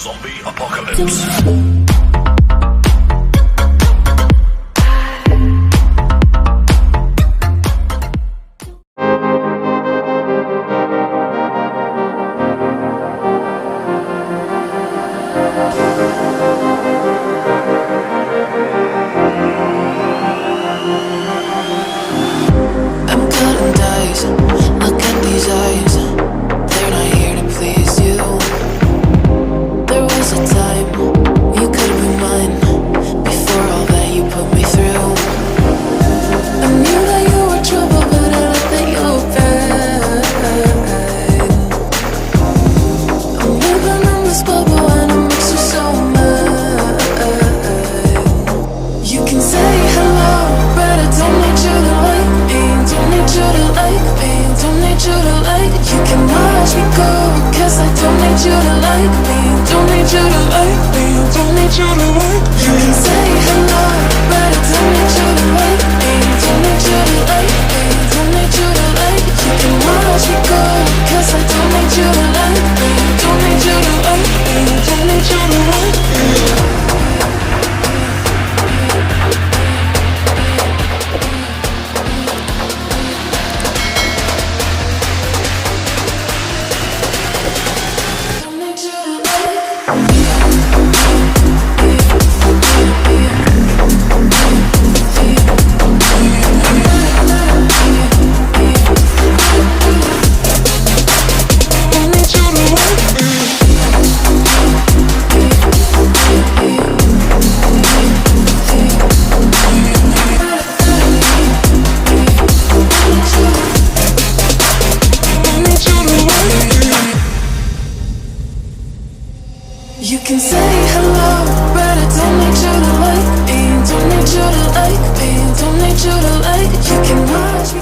Zombie apocalypse. Look at these eyes, they're not here to please you. There was a time you could be mine, before all that you put me through. I knew that you were trouble, but I let that you were bad. I'm living in this bubble and it makes you so mad. You can say hello, but I don't need you to like me. Don't need you to like me. Don't need you to like. You can watch me go, cause I don't need you to like me. Don't need you to like me. Don't need you to like me. You can say hello, but I don't need you to like me. Don't need you to like me. Don't need you to like. You can watch me go, cause I don't need you to like me. Don't need you to like me. Don't need you to like me. You can say hello, but I don't need you to like me. Don't need you to like me. Don't need you to like. You can watch me